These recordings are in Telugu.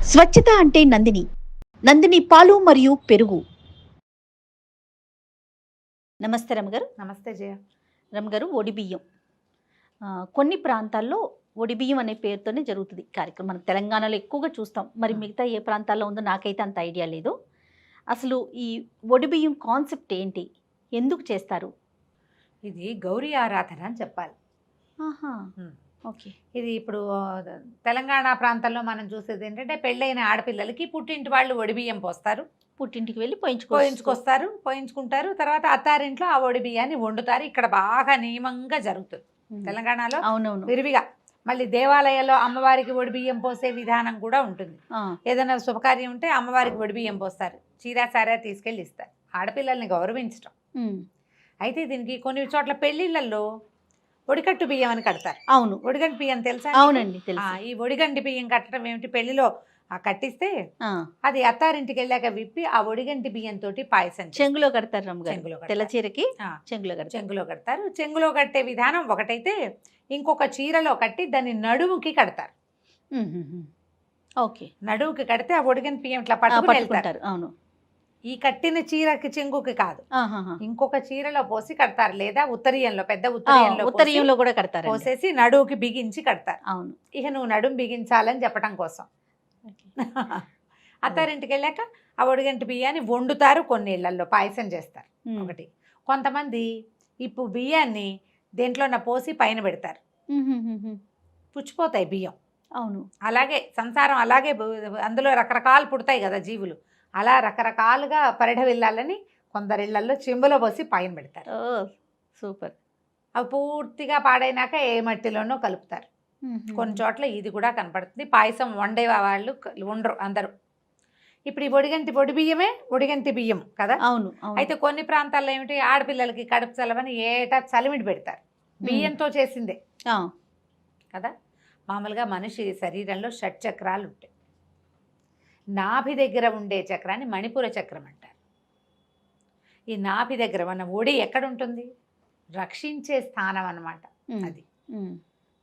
స్వచ్ఛత అంటే నందిని. నందిని పాలు మరియు పెరుగు. నమస్తే రమగారు. నమస్తే జయ. రమగారు, ఒడిబియ్యం కొన్ని ప్రాంతాల్లో ఒడిబియ్యం అనే పేరుతోనే జరుగుతుంది కార్యక్రమం. మనం తెలంగాణలో ఎక్కువగా చూస్తాం. మరి మిగతా ఏ ప్రాంతాల్లో ఉందో నాకైతే అంత ఐడియా లేదు. అసలు ఈ ఒడిబియ్యం కాన్సెప్ట్ ఏంటి, ఎందుకు చేస్తారు? ఇది గౌరీ ఆరాధన అని చెప్పాలి. ఆహా, ఓకే. ఇది ఇప్పుడు తెలంగాణ ప్రాంతంలో మనం చూసేది ఏంటంటే పెళ్ళైన ఆడపిల్లలకి పుట్టింటి వాళ్ళు ఒడిబియ్యం పోస్తారు, పుట్టింటికి వెళ్ళి పోయించుకుంటారు. తర్వాత అత్తారింట్లో ఆ ఒడిబియ్యాన్ని వండుతారు. ఇక్కడ బాగా నియమంగా జరుగుతుంది తెలంగాణలో. అవునవును, విరివిగా. మళ్ళీ దేవాలయాల్లో అమ్మవారికి ఒడిబియ్యం పోసే విధానం కూడా ఉంటుంది. ఏదైనా శుభకార్యం ఉంటే అమ్మవారికి ఒడిబియ్యం పోస్తారు, చీరా సారా తీసుకెళ్ళి ఇస్తారు. ఆడపిల్లల్ని గౌరవించడం. అయితే దీనికి కొన్ని చోట్ల పెళ్లిళ్లలో ఒడికట్టు బియ్యం అని కడతారు. అవును, ఒడిగంటి బియ్యం తెలుసా? అవునండి, ఈ ఒడిగంటి బియ్యం కట్టడం ఏమిటి, పెళ్లిలో కట్టిస్తే అది అత్తారింటికి వెళ్ళాక విప్పి ఆ ఒడిగంటి బియ్యం తోటి పాయసం చెంగులో కడతారు. తెల్ల చీరకి చెంగులో కడతారు. చెంగులో కట్టే విధానం ఒకటైతే ఇంకొక చీరలో కట్టి దాన్ని నడుముకి కడతారు. ఓకే, నడుముకి కడితే ఆ ఒడిగంటి బియ్యం ఇట్లా పట్టుకుంటారు. అవును, ఈ కట్టిన చీరకి చెంగుకి కాదు, ఇంకొక చీరలో పోసి కడతారు. లేదా ఉత్తరీయంలో, పెద్ద ఉత్తరీయంలో కూడా కడతారు. పోసేసి నడువుకి బిగించి కడతారు. అవును, ఇక నువ్వు నడుము బిగించాలని చెప్పడం కోసం. అత్తారింటికి వెళ్ళాక ఆ ఒడిగంటి బియ్యాన్ని వండుతారు. కొన్ని ఇళ్లలో పాయసం చేస్తారు. ఒకటి. కొంతమంది ఇప్పుడు బియ్యాన్ని దేంట్లో పోసి పైన పెడతారు, పుచ్చిపోతాయి బియ్యం. అవును, అలాగే సంసారం అలాగే అందులో రకరకాలు పుడతాయి కదా జీవులు. అలా రకరకాలుగా పరిఢ వెళ్ళాలని కొందరిళ్లలో చెంబులో పోసి పైన పెడతారు. సూపర్. అవి పూర్తిగా పాడైనాక ఏ మట్టిలోనో కలుపుతారు. కొన్ని చోట్ల ఇది కూడా కనపడుతుంది. పాయసం వండే వాళ్ళు ఉండరు అందరూ. ఇప్పుడు ఈ ఒడిబియ్యమే ఒడిగంటి బియ్యం కదా. అవును. అయితే కొన్ని ప్రాంతాల్లో ఏమిటి, ఆడపిల్లలకి కడుపు చలవని ఏటా చలిమిడి పెడతారు, బియ్యంతో చేసిందే కదా. మామూలుగా మనిషి శరీరంలో షట్చక్రాలు ఉంటాయి. నాభి దగ్గర ఉండే చక్రాన్ని మణిపుర చక్రం అంటారు. ఈ నాభి దగ్గర మన ఒడి ఎక్కడ ఉంటుంది, రక్షించే స్థానం అన్నమాట అది.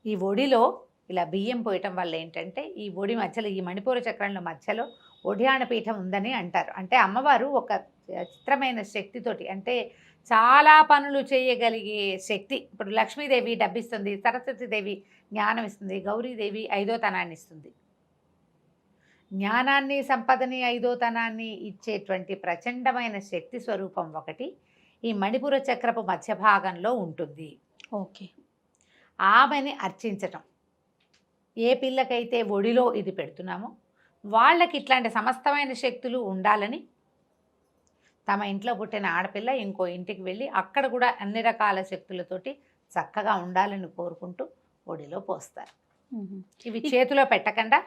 ఈ ఒడిలో ఇలా బియ్యం పోయటం వల్ల ఏంటంటే ఈ ఒడి మధ్యలో, ఈ మణిపూర చక్రంలో మధ్యలో ఒడియాణ పీఠం ఉందని అంటారు. అంటే అమ్మవారు ఒక చిత్రమైన శక్తితోటి, అంటే చాలా పనులు చేయగలిగే శక్తి. ఇప్పుడు లక్ష్మీదేవి డబ్బిస్తుంది, సరస్వతీదేవి జ్ఞానం ఇస్తుంది, గౌరీదేవి ఐదోతనాన్ని ఇస్తుంది. జ్ఞానాన్ని, సంపదని, ఐదోతనాన్ని ఇచ్చేటువంటి ప్రచండమైన శక్తి స్వరూపం ఒకటి ఈ మణిపుర చక్రపు మధ్య భాగంలో ఉంటుంది. ఓకే. ఆమెని అర్చించటం. ఏ పిల్లకైతే ఒడిలో ఇది పెడుతున్నామో వాళ్ళకి ఇట్లాంటి సమస్తమైన శక్తులు ఉండాలని తమ ఇంట్లో పుట్టిన ఆడపిల్ల ఇంకో ఇంటికి వెళ్ళి అక్కడ కూడా అన్ని రకాల శక్తులతోటి చక్కగా ఉండాలని కోరుకుంటూ ఒడిలో పోస్తారు. ఇవి చేతిలో పెట్టకుండా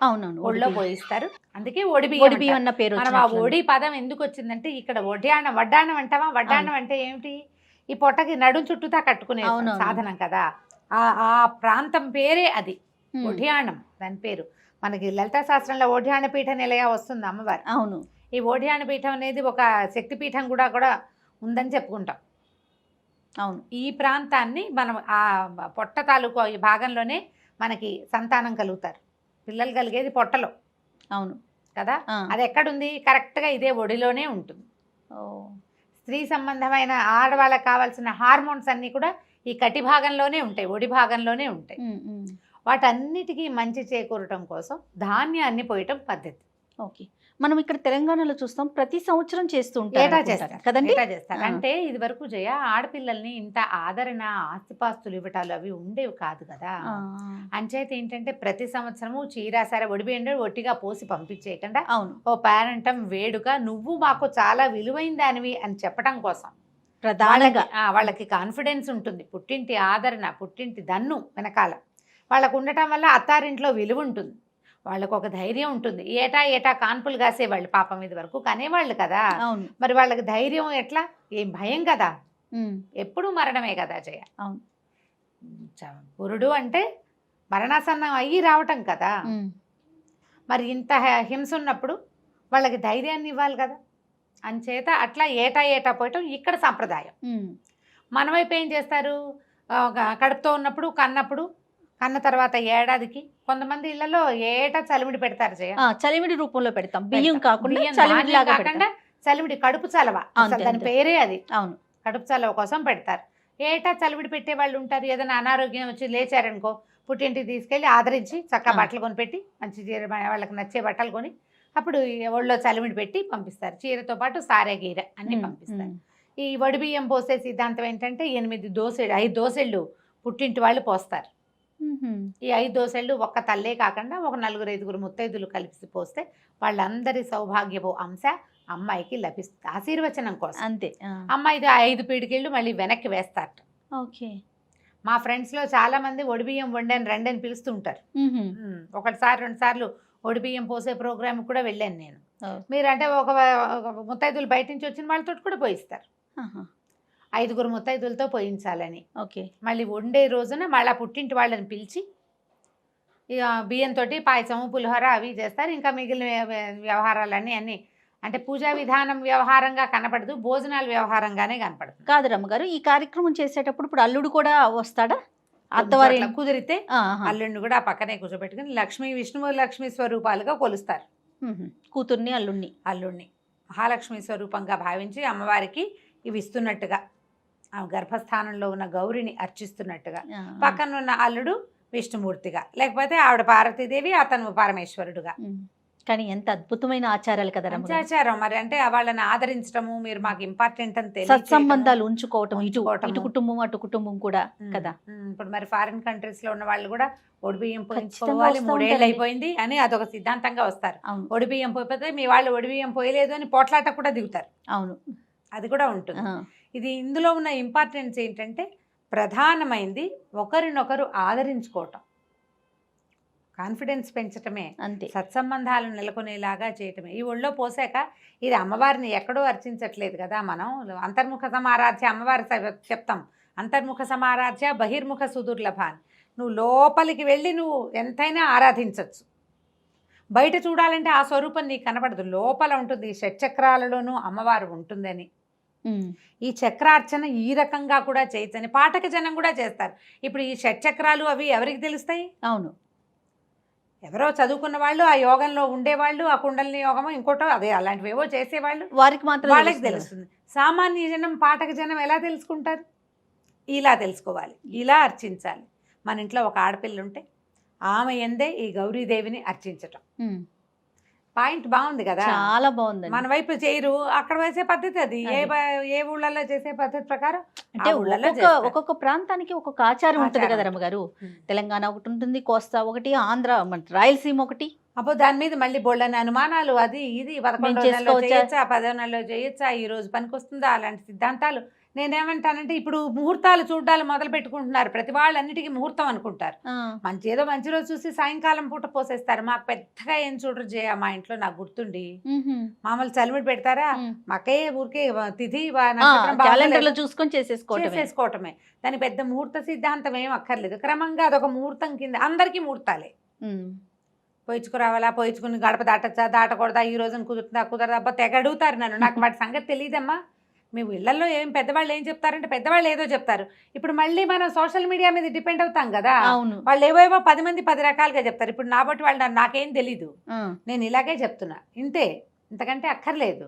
ఒడిలో పోయిస్తారు. అందుకే ఒడిబియ్యం అన్న పేరు. మనం ఆ ఒడి పదం ఎందుకు వచ్చిందంటే ఇక్కడ వడ్డాణం అంటావా. వడ్డాణం అంటే ఏమిటి, ఈ పొట్టకి నడుం చుట్టూతా కట్టుకునే సాధనం కదా. ఆ ప్రాంతం పేరే అది, ఒడియాణం దాని పేరు. మనకి లలితా శాస్త్రంలో ఓఢ్యాణ పీఠ నిలయ వస్తుంది అమ్మవారు. అవును. ఈ ఓఢ్యాణ పీఠం అనేది ఒక శక్తిపీఠం కూడా ఉందని చెప్పుకుంటాం. అవును. ఈ ప్రాంతాన్ని మనం ఆ పొట్ట తాలూకు ఈ భాగంలోనే మనకి సంతానం కలుగుతారు. పిల్లలు కలిగేది పొట్టలో. అవును కదా. అది ఎక్కడుంది, కరెక్ట్గా ఇదే ఒడిలోనే ఉంటుంది. స్త్రీ సంబంధమైన ఆడవాళ్ళకి కావాల్సిన హార్మోన్స్ అన్నీ కూడా ఈ కటి భాగంలోనే ఉంటాయి, ఒడి భాగంలోనే ఉంటాయి. వాటన్నిటికీ మంచి చేకూరటం కోసం ధాన్యాన్ని పోయటం పద్ధతి. ఓకే. మనం ఇక్కడ తెలంగాణలో చూస్తాం, ప్రతి సంవత్సరం చేస్తూ ఉంటారు కదండి. అంటే ఇది వరకు జయ ఆడపిల్లల్ని ఇంత ఆదరణ, ఆస్తిపాస్తులు ఇవ్వటాలు అవి ఉండేవి కాదు కదా. అంచేత ఏంటంటే ప్రతి సంవత్సరము చీరాసారా ఒడిబియ్యం ఒట్టిగా పోసి పంపించేయకుండా ఓ పేరంటం వేడుక, నువ్వు మాకు చాలా విలువైన దానివి అని చెప్పడం కోసం ప్రధానంగా వాళ్ళకి కాన్ఫిడెన్స్ ఉంటుంది. పుట్టింటి ఆదరణ, పుట్టింటి దన్ను వెనకాల వాళ్ళకు ఉండటం వల్ల అత్తారింట్లో విలువ ఉంటుంది, వాళ్ళకు ఒక ధైర్యం ఉంటుంది. ఏటా కాన్పులు కాసేవాళ్ళు పాపం ఇది వరకు కనేవాళ్ళు కదా. మరి వాళ్ళకి ధైర్యం ఎట్లా, ఏం భయం కదా, ఎప్పుడు మరణమే కదా జయ. పురుడు అంటే మరణాసన్నం అయ్యి రావటం కదా. మరి ఇంత హింస ఉన్నప్పుడు వాళ్ళకి ధైర్యాన్ని ఇవ్వాలి కదా. అంచేత అట్లా ఏటా పోయటం ఇక్కడ సాంప్రదాయం. మన వైపు ఏం చేస్తారు, కడుపుతో ఉన్నప్పుడు కన్నప్పుడు కన్న తర్వాత ఏడాదికి కొంతమంది ఇళ్లలో ఏటా చలిమిడి పెడతారు జయ. చలివిడి రూపంలో పెడతాం, బియ్యం కాకుండా బియ్యం చలివిడి ధాన్యం లాగా కాకుండా చలిమిడి కడుపు చలవ, అసలు అంతే, దాని అంతే. పేరే అది, అవును. కడుపు చలవ కోసం పెడతారు. ఏటా చలివిడి పెట్టే వాళ్ళు ఉంటారు. ఏదైనా అనారోగ్యం వచ్చి లేచారనుకో పుట్టింటికి తీసుకెళ్ళి ఆదరించి చక్కగా బట్టలు కొనిపెట్టి మంచి చీర వాళ్ళకి నచ్చే బట్టలు కొని అప్పుడు ఒళ్ళో చలిమిడి పెట్టి పంపిస్తారు. చీరతో పాటు సారే గీర అన్ని పంపిస్తారు. ఈ వడి బియ్యం పోసే సిద్ధాంతం ఏంటంటే 5 దోసెళ్ళు పుట్టింటి వాళ్ళు పోస్తారు. ఈ 5 దోసెళ్ళు ఒక్క తల్లే కాకుండా ఒక 4-5 ముత్తైదులు కలిసి పోస్తే వాళ్ళందరి సౌభాగ్యపు అంశ అమ్మాయికి లభిస్తుంది, ఆశీర్వచనం కోసం. అంతే. అమ్మాయిది 5 పీడికిళ్ళు మళ్ళీ వెనక్కి వేస్తారట. ఓకే. మా ఫ్రెండ్స్లో చాలా మంది ఒడిబియ్యం వండాను రండి అని పిలుస్తుంటారు. ఒకసారి 2 సార్లు ఒడిబియ్యం పోసే ప్రోగ్రామ్ కూడా వెళ్ళాను నేను. మీరంటే ఒక ముత్తైదులు బయట నుంచి వచ్చిన వాళ్ళతో కూడా పోయిస్తారు. 5 ముత్తైదులతో పోయించాలని. ఓకే. మళ్ళీ వండే రోజున మళ్ళీ పుట్టింటి వాళ్ళని పిలిచి ఇక బియ్యంతో పాయసము పులిహోర అవి చేస్తారు. ఇంకా మిగిలిన వ్యవహారాలన్నీ అన్నీ అంటే పూజా విధానం వ్యవహారంగా కనపడదు, భోజనాల వ్యవహారంగానే కనపడుతుంది. కాదు రమ్మగారు, ఈ కార్యక్రమం చేసేటప్పుడు ఇప్పుడు అల్లుడు కూడా వస్తాడా? అత్తవారి కుదిరితే అల్లుడిని కూడా ఆ పక్కనే కూర్చోబెట్టుకుని విష్ణువు లక్ష్మీ స్వరూపాలుగా కొలుస్తారు. కూతుర్ని అల్లుడిని మహాలక్ష్మి స్వరూపంగా భావించి అమ్మవారికి ఇవి ఇస్తున్నట్టుగా, ఆ గర్భస్థానంలో ఉన్న గౌరిని అర్చిస్తున్నట్టుగా, పక్కన ఉన్న అల్లుడు విష్ణుమూర్తిగా, లేకపోతే ఆవిడ పార్వతీదేవి అతను పరమేశ్వరుడుగా. కానీ ఎంత అద్భుతమైన ఆచారాలు కదా ఆచారం. మరి అంటే వాళ్ళని ఆదరించడము, మీరు మాకు ఇంపార్టెంట్ అని సత్సంబంధాలు ఉంచుకోవటం, ఇటు కుటుంబం అటు కుటుంబం కూడా కదా. ఇప్పుడు మరి ఫారిన్ కంట్రీస్ లో ఉన్న వాళ్ళు కూడా ఒడిబియ్యం పోయించుకోవాలి, 3 ఏళ్ళు అయిపోయింది అని అదొక సిద్ధాంతంగా వస్తారు. ఒడిబియ్యం పోయిపోతే మీ వాళ్ళు ఒడిబియ్యం పోయలేదు అని పోట్లాట కూడా దిగుతారు. అవును, అది కూడా ఉంటుంది. ఇది ఇందులో ఉన్న ఇంపార్టెన్స్ ఏంటంటే ప్రధానమైంది ఒకరినొకరు ఆదరించుకోవటం, కాన్ఫిడెన్స్ పెంచటమే, అంతే. సత్సంబంధాలు నెలకొనేలాగా చేయటమే. ఈ ఒళ్ళో పోసాక ఇది అమ్మవారిని ఎక్కడో అర్చించట్లేదు కదా మనం. అంతర్ముఖ సమారాధ్య అమ్మవారి చెప్తాం, అంతర్ముఖ సమారాధ్య బహిర్ముఖ సుదుర్లభ. నువ్వు లోపలికి వెళ్ళి నువ్వు ఎంతైనా ఆరాధించవచ్చు. బయట చూడాలంటే ఆ స్వరూపం నీకు కనపడదు, లోపల ఉంటుంది. షట్చక్రాలలోనూ అమ్మవారు ఉంటుందని, ఈ చక్రార్చన ఈ రకంగా కూడా చేయొచ్చని పాఠక జనం కూడా చేస్తారు. ఇప్పుడు ఈ షట్చక్రాలు అవి ఎవరికి తెలుస్తాయి? అవును, ఎవరో చదువుకున్న వాళ్ళు, ఆ యోగంలో ఉండేవాళ్ళు, ఆ కుండలిని యోగమో ఇంకోటో అదే అలాంటివేవో చేసేవాళ్ళు, వారికి మాత్రం వాళ్ళకి తెలుస్తుంది. సామాన్య జనం పాఠక జనం ఎలా తెలుసుకుంటారు? ఇలా తెలుసుకోవాలి, ఇలా అర్చించాలి. మన ఇంట్లో ఒక ఆడపిల్ల ఉంటే ఆమె ఎందే ఈ గౌరీదేవిని అర్చించటం పాయింట్ బాగుంది కదా, చాలా బాగుంది. మన వైపు చేయరు, అక్కడ వేసే పద్ధతి అది. ఏ ఊళ్ళల్లో చేసే పద్ధతి ప్రకారం అంటే ఒక్కొక్క ప్రాంతానికి ఒక్కొక్క ఆచారం ఉంటుంది కదా రమ్మగారు. తెలంగాణ ఒకటి ఉంటుంది, కోస్తా ఒకటి, ఆంధ్ర రాయలసీమ ఒకటి. అప్పుడు దాని మీద మళ్ళీ బోళ్ళని అనుమానాలు, అది ఇది 11 నెలల్లో చేయొచ్చా, 10 నెలల్లో చేయొచ్చా, ఈ రోజు పనికి వస్తుందా, అలాంటి సిద్ధాంతాలు. నేనేమంటానంటే ఇప్పుడు ముహూర్తాలు చూడాలి మొదలు పెట్టుకుంటున్నారు, ప్రతి వాళ్ళన్నిటికీ ముహూర్తం అనుకుంటారు. ఏదో మంచి రోజు చూసి సాయంకాలం పూట పోసేస్తారు. మాకు పెద్దగా ఏం చూడరు జయ, మా ఇంట్లో నాకు గుర్తుండి మామూలు చలిమిడి పెడతారా, మాకే ఊరికే తిథి చూసుకొని చేసేసుకోవటమే. దాని పెద్ద ముహూర్త సిద్ధాంతం ఏం అక్కర్లేదు. క్రమంగా అదొక ముహూర్తం కింద, అందరికీ ముహూర్తాలే. పోయించుకురావాలా, పోయించుకుని గడప దాటచ్చా, దాటకూడదా, ఈ రోజున కుదురుతుందా, కుదరదా, అబ్బా తెగ అడుగుతారు నన్ను. నాకు వాటి సంగతి తెలియదమ్మా. మేము ఇళ్లలో పెద్దవాళ్ళు ఏం చెప్తారంటే పెద్దవాళ్ళు ఏదో చెప్తారు. ఇప్పుడు మళ్ళీ మనం సోషల్ మీడియా మీద డిపెండ్ అవుతాం కదా, వాళ్ళు ఏవేవో 10 మంది 10 రకాలుగా చెప్తారు. ఇప్పుడు నా బట్టి వాళ్ళు నాకేం తెలీదు, నేను ఇలాగే చెప్తున్నా, ఇంతే, ఇంతకంటే అక్కర్లేదు.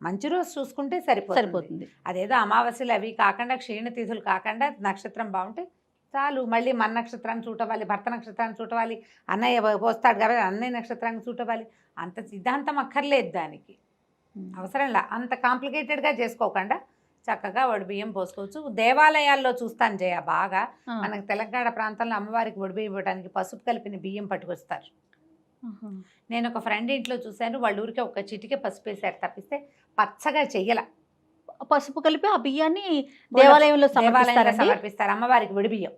మంచి రోజు చూసుకుంటే సరిపోతుంది. అదేదో అమావాస్యలు అవి కాకుండా, క్షీణతిథులు కాకుండా, నక్షత్రం బాగుంటే చాలు. మళ్ళీ మన నక్షత్రాన్ని చూటవాలి, భర్త నక్షత్రాన్ని చూటవాలి, అన్నయ్య పోస్తాడు కాబట్టి అన్నయ్య నక్షత్రాన్ని చూటవాలి. అంత సిద్ధాంతం అక్కర్లేదు, దానికి అవసరంలా. అంత కాంప్లికేటెడ్గా చేసుకోకుండా చక్కగా వడిబియ్యం పోసుకోవచ్చు. దేవాలయాల్లో చూస్తాను జయ బాగా, మనకు తెలంగాణ ప్రాంతంలో అమ్మవారికి వడిబియ్యం ఇవ్వడానికి పసుపు కలిపిన బియ్యం పట్టుకొస్తారు. నేను ఒక ఫ్రెండ్ ఇంట్లో చూశాను, వాళ్ళ ఊరికి ఒక చిటికే పసుపు వేసారు తప్పిస్తే పచ్చగా చెయ్యాల. పసుపు కలిపి ఆ బియ్యాన్ని దేవాలయంలో సమర్పిస్తారు అమ్మవారికి వడిబియ్యం.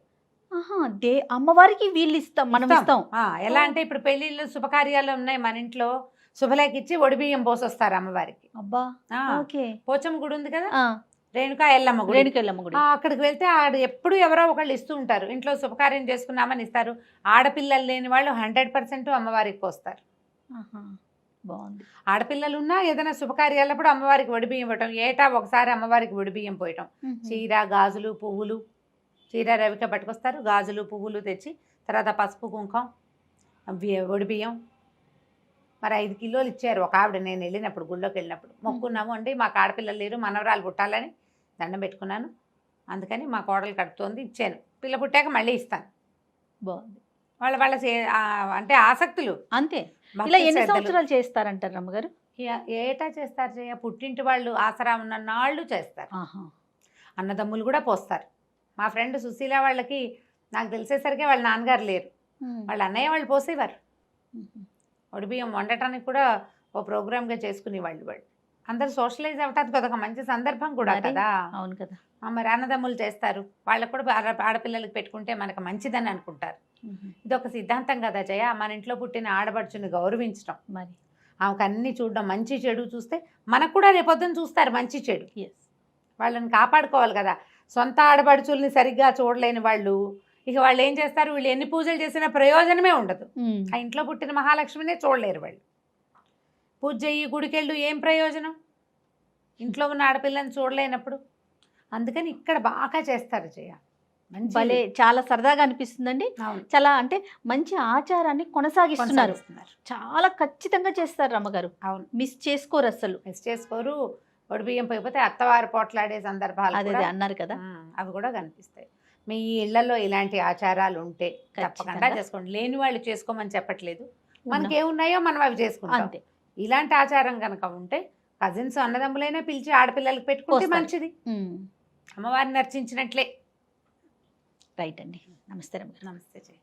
అమ్మవారికి వీళ్ళు ఇస్తాం, మనం ఇస్తాం. ఎలా అంటే ఇప్పుడు పెళ్లిళ్ళు శుభకార్యాలు ఉన్నాయి మన ఇంట్లో, శుభలేకిచ్చి ఒడిబియ్యం పోసొస్తారు అమ్మవారికి. అబ్బా, పోచమ్మ గుడి ఉంది కదా, రేణుకా ఎల్లమ్మ గుడి, అక్కడికి వెళ్తే ఆడ ఎప్పుడు ఎవరో ఒకళ్ళు ఇస్తూ ఉంటారు. ఇంట్లో శుభకార్యం చేసుకున్నామని ఇస్తారు. ఆడపిల్లలు లేని వాళ్ళు 100% అమ్మవారికి పోస్తారు. బాగుంది. ఆడపిల్లలు ఉన్నా ఏదైనా శుభకార్యాలప్పుడు అమ్మవారికి వడిబియ్యం ఇవ్వటం, ఏటా ఒకసారి అమ్మవారికి వడిబియ్యం పోయటం. చీర, గాజులు, పువ్వులు, చీర రవిక పట్టుకొస్తారు, గాజులు పువ్వులు తెచ్చి తర్వాత పసుపు కుంకం ఒడిబియ్యం మరి 5 కిలోలు ఇచ్చారు ఒక ఆవిడ. నేను వెళ్ళినప్పుడు గుళ్ళోకి వెళ్ళినప్పుడు మొక్కున్నాము అండి, మాకు ఆడపిల్లలు లేరు, మనవరాలు పుట్టాలని దండం పెట్టుకున్నాను, అందుకని మా కోడలు కడుపుతోంది ఇచ్చాను, పిల్ల పుట్టాక మళ్ళీ ఇస్తాను. బాగుంది. వాళ్ళ అంటే ఆసక్తులు అంతే. భక్తి ఇలా ఎన్ని శ్రద్ధలు. సంవత్సరాలు చేస్తారంటారు రమ్మగారు? ఏటా చేస్తారు జయ, పుట్టింటి వాళ్ళు ఆసరా ఉన్న నాళ్ళు చేస్తారు. ఆహా. అన్నదమ్ములు కూడా పోస్తారు. మా ఫ్రెండ్ సుశీల వాళ్ళకి నాకు తెలిసేసరికి వాళ్ళ నాన్నగారు లేరు, వాళ్ళ అన్నయ్య వాళ్ళు పోసేవారు. ఒడిబియ్యం వండటానికి కూడా ఓ ప్రోగ్రామ్గా చేసుకునేవాళ్ళు. వాళ్ళు అందరు సోషలైజ్ అవ్వటానికి అదొక మంచి సందర్భం కూడా మరి, కదా. అవును కదా. మరి అన్నదమ్ములు చేస్తారు, వాళ్ళకు కూడా ఆడపిల్లలకి పెట్టుకుంటే మనకు మంచిదని అనుకుంటారు. ఇది ఒక సిద్ధాంతం కదా జయ, మన ఇంట్లో పుట్టిన ఆడపడుచుని గౌరవించడం, మరి ఆమెకు అన్ని చూడడం, మంచి చెడు చూస్తే మనకు కూడా రేపొద్దున చూస్తారు మంచి చెడు. ఎస్. వాళ్ళని కాపాడుకోవాలి కదా. సొంత ఆడపడుచుల్ని సరిగ్గా చూడలేని వాళ్ళు ఇక వాళ్ళు ఏం చేస్తారు, వీళ్ళు ఎన్ని పూజలు చేసినా ప్రయోజనమే ఉండదు. ఆ ఇంట్లో పుట్టిన మహాలక్ష్మినే చూడలేరు వాళ్ళు. పూజ చెయ్యి, గుడికెళ్ళు, ఏం ప్రయోజనం ఇంట్లో ఉన్న ఆడపిల్లని చూడలేనప్పుడు. అందుకని ఇక్కడ బాగా చేస్తారు జయ, మంచి భలే, చాలా సరదాగా అనిపిస్తుందండి. అవును, చాలా అంటే మంచి ఆచారాన్ని కొనసాగిస్తున్నారు. కొనసాగిస్తున్నారు. చాలా ఖచ్చితంగా చేస్తారు రమ్మగారు. అవును, మిస్ చేసుకోరు అసలు. మిస్ చేసుకోరు. ఒడిబియ్యం పోయిపోతే అత్తవారు పోట్లాడే సందర్భాలు అదే కూడా, అన్నారు కదా. అవి కూడా కనిపిస్తాయి. మీ ఇళ్లలో ఇలాంటి ఆచారాలు ఉంటే తప్పకుండా ఖచ్చితంగా చేసుకోండి. లేని వాళ్ళు చేసుకోమని చెప్పట్లేదు, ఉన్నా. మనకి ఏమున్నాయో మనం అవి చేసుకుంటాం. అంతే. ఇలాంటి ఆచారం కనుక ఉంటే కజిన్స్ అన్నదమ్ములైనా పిలిచి ఆడపిల్లలకి పెట్టుకుంటే పోస్తారు. మంచిది, అమ్మవారిని అర్చించినట్లే. రైట్ అండి. నమస్తే రమ్మగారు. నమస్తే జయ.